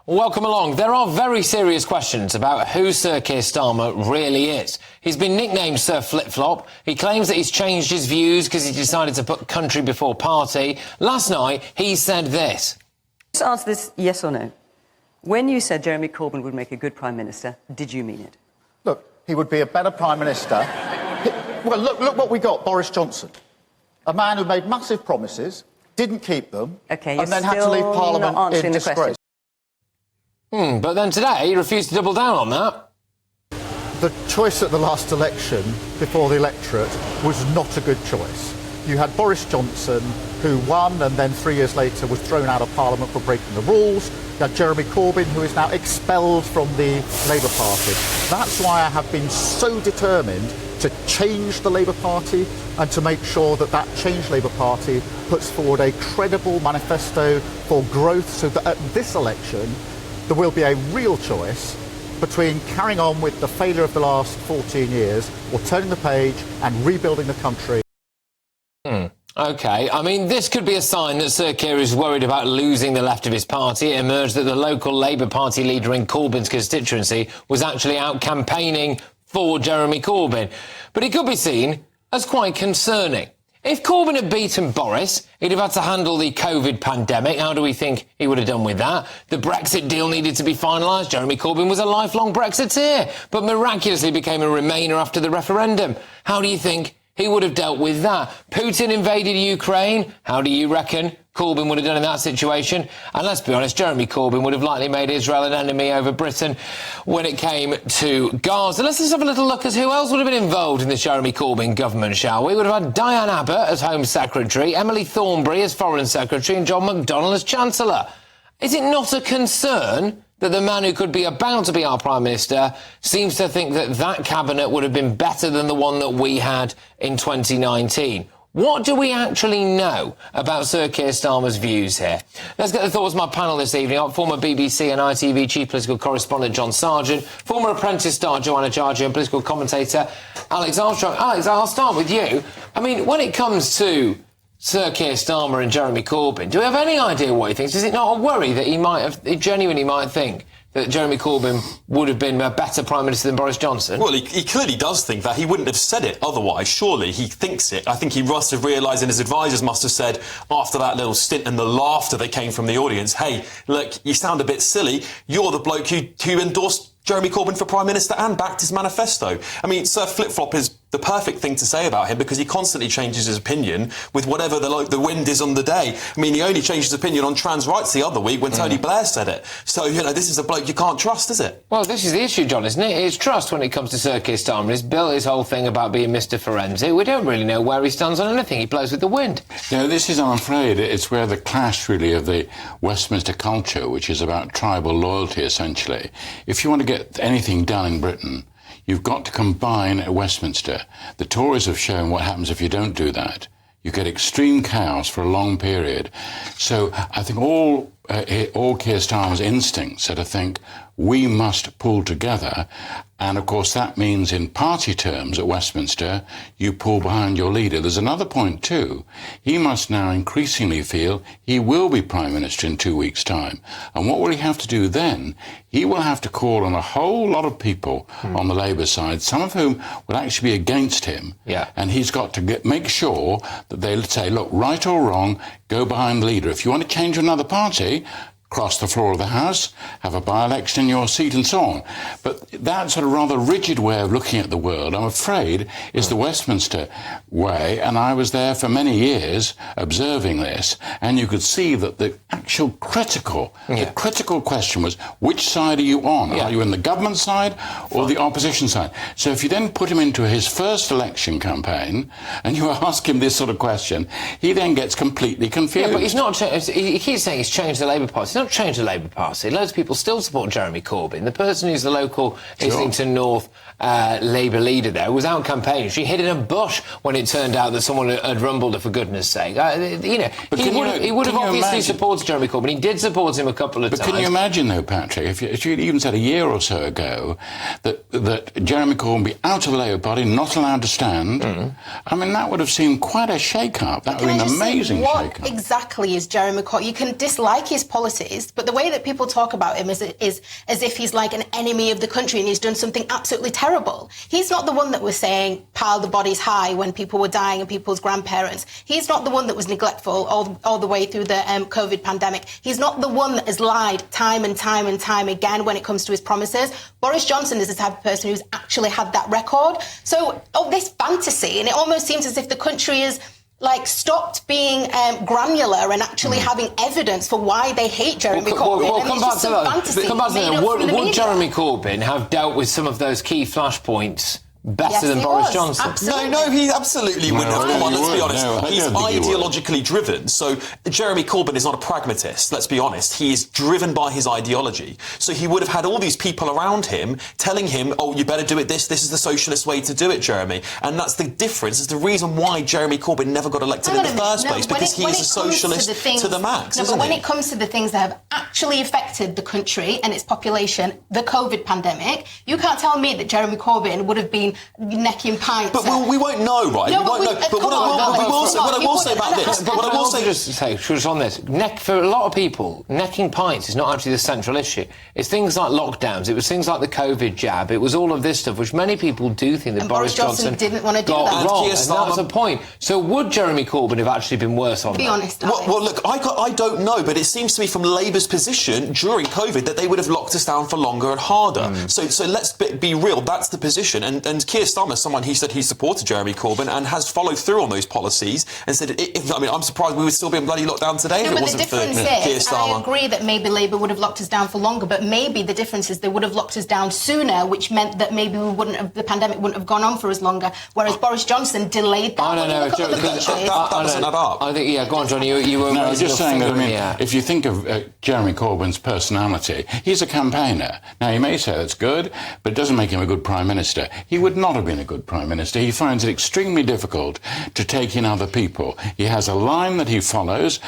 Welcome along. There are very serious questions about who Sir Keir Starmer really is. He's been nicknamed Sir Flip-Flop. He claims that he's changed his views because he decided to put country before party. Last night, he said this. Just answer this yes or no. When you said Jeremy Corbyn would make a good Prime Minister, did you mean it? Look, he would be a better Prime Minister. Well, look what we got, Boris Johnson. A man who made massive promises, didn't keep them, and then had to leave Parliament in disgrace. But then today, he refused to double down on that. The choice at the last election, before the electorate, was not a good choice. You had Boris Johnson, who won and then 3 years later was thrown out of Parliament for breaking the rules. You had Jeremy Corbyn, who is now expelled from the Labour Party. That's why I have been so determined to change the Labour Party and to make sure that that changed Labour Party puts forward a credible manifesto for growth, so that at this election there will be a real choice between carrying on with the failure of the last 14 years or turning the page and rebuilding the country. OK, I mean, this could be a sign that Sir Keir is worried about losing the left of his party. It emerged that the local Labour Party leader in Corbyn's constituency was actually out campaigning for Jeremy Corbyn. But it could be seen as quite concerning. If Corbyn had beaten Boris, he'd have had to handle the COVID pandemic. How do we think he would have done with that? The Brexit deal needed to be finalised. Jeremy Corbyn was a lifelong Brexiteer, but miraculously became a Remainer after the referendum. How do you think he would have dealt with that? Putin invaded Ukraine. How do you reckon Corbyn would have done in that situation? And let's be honest, Jeremy Corbyn would have likely made Israel an enemy over Britain when it came to Gaza. Let's just have a little look at who else would have been involved in the Jeremy Corbyn government, shall we? We would have had Diane Abbott as Home Secretary, Emily Thornberry as Foreign Secretary and John McDonnell as Chancellor. Is it not a concern that the man who could be about to be our Prime Minister seems to think that that cabinet would have been better than the one that we had in 2019? What do we actually know about Sir Keir Starmer's views here? Let's get the thoughts of my panel this evening. Former BBC and ITV chief political correspondent John Sargent, former Apprentice star Joanna Jargio and political commentator Alex Armstrong. Alex, I'll start with you. I mean, when it comes to Sir Keir Starmer and Jeremy Corbyn, do we have any idea what he thinks? Is it not a worry that he genuinely might think that Jeremy Corbyn would have been a better Prime Minister than Boris Johnson? Well, he clearly does think that. He wouldn't have said it otherwise. Surely he thinks it. I think he must have realised, and his advisors must have said, after that little stint and the laughter that came from the audience, hey, look, you sound a bit silly. You're the bloke who endorsed Jeremy Corbyn for Prime Minister and backed his manifesto. I mean, Sir Flip-Flop is the perfect thing to say about him because he constantly changes his opinion with whatever the wind is on the day. I mean, he only changed his opinion on trans rights the other week when Tony Blair said it. So, you know, this is a bloke you can't trust, is it? Well, this is the issue, John, isn't it? It's trust when it comes to Sir Keir Starmer. He's built his whole thing about being Mr. Forensic. We don't really know where he stands on anything. He plays with the wind. No, this is, I'm afraid, it's where the clash, really, of the Westminster culture, which is about tribal loyalty, essentially. If you want to get anything done in Britain, you've got to combine at Westminster. The Tories have shown what happens if you don't do that. You get extreme chaos for a long period. So I think all Keir Starmer's instincts are to think we must pull together. And, of course, that means in party terms at Westminster, you pull behind your leader. There's another point, too. He must now increasingly feel he will be Prime Minister in 2 weeks' time. And what will he have to do then? He will have to call on a whole lot of people on the Labour side, some of whom will actually be against him. Yeah. And he's got to make sure that they say, look, right or wrong, go behind the leader. If you want to change another party, cross the floor of the House, have a by-election in your seat and so on. But that sort of rather rigid way of looking at the world, I'm afraid, is the Westminster way, and I was there for many years observing this, and you could see that the actual critical question was, which side are you on? Are you in the government side or the opposition side? So if you then put him into his first election campaign, and you ask him this sort of question, he then gets completely confused. Yeah, but he's not. He keeps saying he's changed the Labour Party. He's not changed the Labour Party. Loads of people still support Jeremy Corbyn. The person who's the local Islington North Labour leader there was out campaigning. She hid in a bush when it turned out that someone had rumbled her, for goodness sake. He would have obviously supported Jeremy Corbyn. He did support him a couple of times. But can you imagine, though, Patrick, if you'd even said a year or so ago that Jeremy Corbyn be out of the Labour Party, not allowed to stand, I mean, that would have seemed quite a shake-up. That would have been an amazing shake-up. What exactly is Jeremy Corbyn? You can dislike his politics, praised, but the way that people talk about him is as if he's like an enemy of the country and he's done something absolutely terrible. He's not the one that was saying pile the bodies high when people were dying and people's grandparents. He's not the one that was neglectful all the way through the COVID pandemic. He's not the one that has lied time and time and time again when it comes to his promises. Boris Johnson is the type of person who's actually had that record. So, this fantasy, and it almost seems as if the country is like stopped being granular and actually having evidence for why they hate Jeremy Corbyn. Come back to that. Would Jeremy Corbyn have dealt with some of those key flashpoints better than Boris Johnson? Absolutely. No, he absolutely wouldn't have. Come on, let's be honest. No, He's ideologically driven. So Jeremy Corbyn is not a pragmatist, let's be honest. He is driven by his ideology. So he would have had all these people around him telling him, oh, you better do it this is the socialist way to do it, Jeremy. And that's the difference. It's the reason why Jeremy Corbyn never got elected in the first place, because he is a socialist to the max, isn't he? But when it comes to the things that have actually affected the country and its population, the COVID pandemic, you can't tell me that Jeremy Corbyn would have been necking pints. But we won't know, right? No, we won't know. But what I will say about this, what I will say just on this, for a lot of people, necking pints is not actually the central issue. It's things like lockdowns. It was things like the COVID jab. It was all of this stuff, which many people do think that Boris Johnson didn't want to do got that. wrong, and that's the point. So would Jeremy Corbyn have actually been worse on that? Be honest. Well, look, I don't know, but it seems to me from Labour's position during COVID that they would have locked us down for longer and harder. So let's be real. That's the position. And Keir Starmer, someone, he said he supported Jeremy Corbyn and has followed through on those policies and said, I'm surprised we would still be in bloody lockdown today if it wasn't for Keir Starmer. I agree that maybe Labour would have locked us down for longer, but maybe the difference is they would have locked us down sooner, which meant that maybe the pandemic wouldn't have gone on for as longer, whereas Boris Johnson delayed that. I don't know. That doesn't add up. I think, go on, Johnny, you were... No, just saying that, if you think of Jeremy Corbyn's personality, he's a campaigner. Now, he may say that's good, but it doesn't make him a good Prime Minister. He would not have been a good Prime Minister. He finds it extremely difficult to take in other people. He has a line that he follows,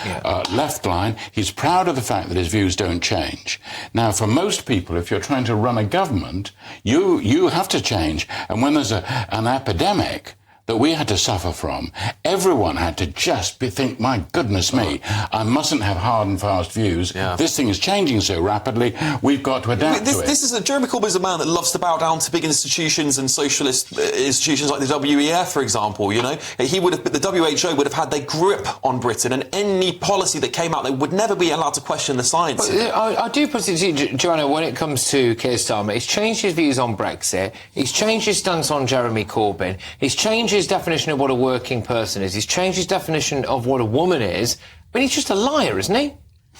left line. He's proud of the fact that his views don't change. Now, for most people, if you're trying to run a government, you have to change. And when there's an epidemic that we had to suffer from, everyone had to just think, my goodness me, I mustn't have hard and fast views. This thing is changing so rapidly, we've got to adapt to it. Jeremy Corbyn is a man that loves to bow down to big institutions and socialist institutions like the WEF, for example, you know. The WHO would have had their grip on Britain, and any policy that came out, they would never be allowed to question the science. I do put it to you, Joanna, when it comes to Keir Starmer, he's changed his views on Brexit, he's changed his stance on Jeremy Corbyn, he's changed his definition of what a working person is. He's changed his definition of what a woman is. But he's just a liar, isn't he?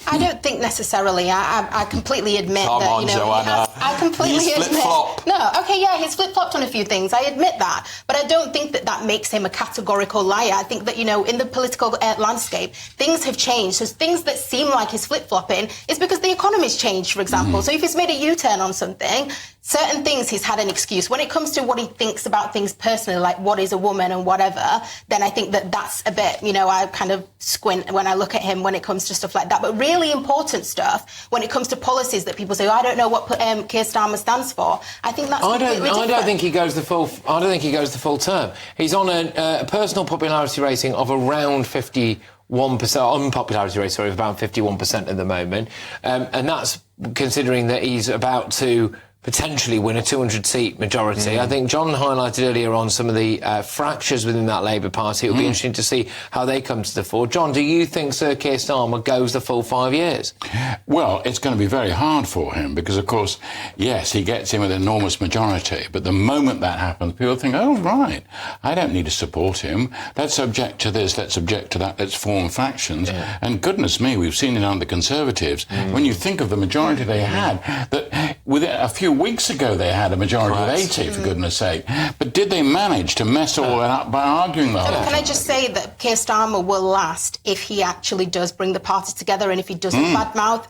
I don't think necessarily. I completely admit Come that. on, Joanna. I completely He's admit. flip-flop. No, okay, yeah, he's flip-flopped on a few things. I admit that, but I don't think that makes him a categorical liar. I think that in the political landscape, things have changed. So things that seem like he's flip-flopping is because the economy's changed, for example. So if he's made a U-turn on something, certain things he's had an excuse. When it comes to what he thinks about things personally, like what is a woman and whatever, then I think that's a bit. I kind of squint when I look at him when it comes to stuff like that. But really important stuff when it comes to policies that people say, I don't know what Keir Starmer stands for. I think that's completely different. I don't think he goes the full term. He's on a personal popularity rating of around 51%, unpopularity rate, sorry, of about 51% at the moment, and that's considering that he's about to potentially win a 200-seat majority. I think John highlighted earlier on some of the fractures within that Labour Party. It'll be interesting to see how they come to the fore. John, do you think Sir Keir Starmer goes the full 5 years? Well, it's going to be very hard for him because, of course, yes, he gets in with an enormous majority, but the moment that happens, people think, oh, right, I don't need to support him. Let's object to this, let's object to that, let's form factions. And goodness me, we've seen it under the Conservatives. When you think of the majority they had, that within a few weeks ago they had a majority of 80, for goodness sake. But did they manage to mess all that up by arguing the whole time? Can I just say that Keir Starmer will last if he actually does bring the party together and if he doesn't badmouth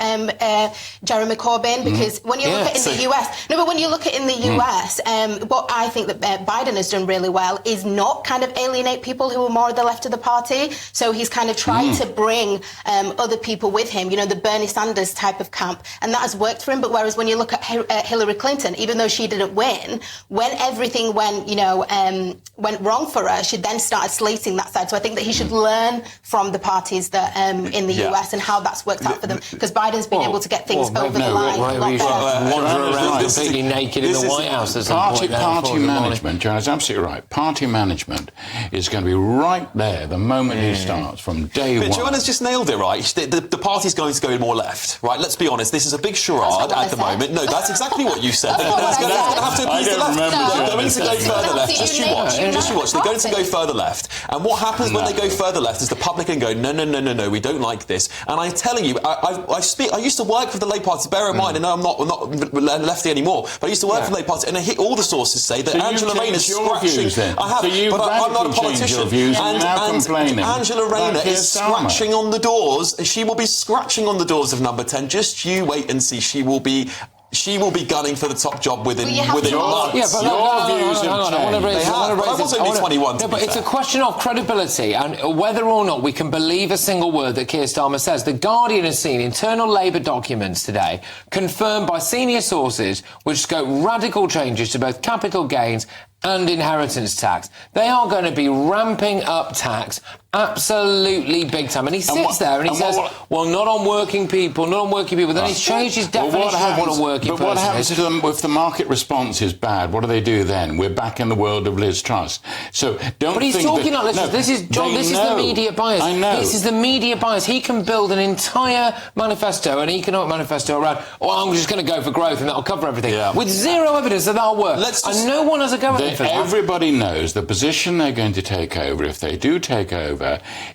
Jeremy Corbyn? Because when you look at the US... No, but when you look at in the US, what I think that Biden has done really well is not kind of alienate people who are more at the left of the party. So he's kind of tried to bring other people with him, the Bernie Sanders type of camp, and that has worked for him. But whereas when you look at Hillary Clinton, even though she didn't win, when everything went wrong for her, she then started slating that side. So I think that he should learn from the parties that in the US and how that's worked out for them, because Biden's been able to get things over the line. Wander around completely naked in the White House. Party management, Joanna's absolutely right. Party management is going to be right there the moment he starts, from day one. But Joanna's just nailed it, right? The party's going to go more left, right? Let's be honest, this is a big charade at the moment. No, that's exactly what you said. They're going to have to appease the left. They're going to go further left. Just you watch. They're going to go further left. And what happens when they go further left is the public can go, no, we don't like this. And I'm telling you, I used to work for the Labour Party. Bear in mind, I know I'm not lefty anymore, but I used to work for the Labour Party, and all the sources say that Angela Rayner is scratching. I have, but I'm not a politician. And Angela Rayner is scratching on the doors. She will be scratching on the doors of number 10. Just you wait and see. She will be gunning for the top job within months. Yeah, but your views have changed. But it's a question of credibility and whether or not we can believe a single word that Keir Starmer says. The Guardian has seen internal Labour documents today confirmed by senior sources which scope radical changes to both capital gains and inheritance tax. They are going to be ramping up tax absolutely big time. And he sits there and he says, well, not on working people. Then he's changed his definition of what a working person is. But what happens to them if the market response is bad? What do they do then? We're back in the world of Liz Truss. So don't But he's think talking that, like this. This is the media bias. I know. This is the media bias. He can build an entire manifesto, an economic manifesto around, I'm just going to go for growth and that'll cover everything. Yeah. With zero evidence that that'll work. And no one has a go at him for that. Everybody knows the position they're going to take over, if they do take over,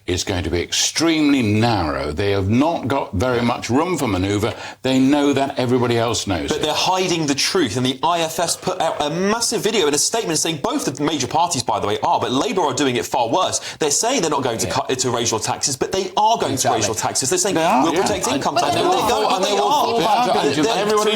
is going to be extremely narrow. They have not got very much room for manoeuvre. They know that. Everybody else knows. But they're hiding the truth. And the IFS put out a massive video in a statement saying both the major parties, by the way, but Labour are doing it far worse. They're saying they're not going to raise your taxes, but they are going to raise your taxes. They're saying we'll protect income tax. Everybody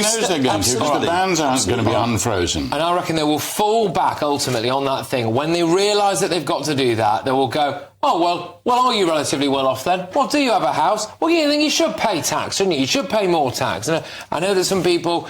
knows they're going to, because the bans aren't going to be unfrozen. And I reckon they will fall back ultimately on that thing. When they realise that they've got to do that, they will go, well, are you relatively well off then? Well, do you have a house? Well, you think you should pay tax, shouldn't you? You should pay more tax. And I know that some people,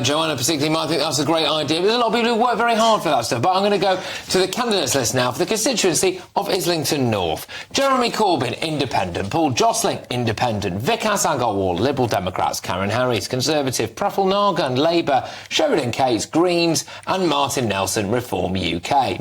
Joanna particularly, might think that's a great idea. There's a lot of people who work very hard for that stuff. But I'm going to go to the candidates list now for the constituency of Islington North. Jeremy Corbyn, Independent. Paul Josling, Independent. Vikas Agarwal, Liberal Democrats. Karen Harris, Conservative. Praful Nargan, Labour. Sheridan Cates, Greens. And Martin Nelson, Reform UK.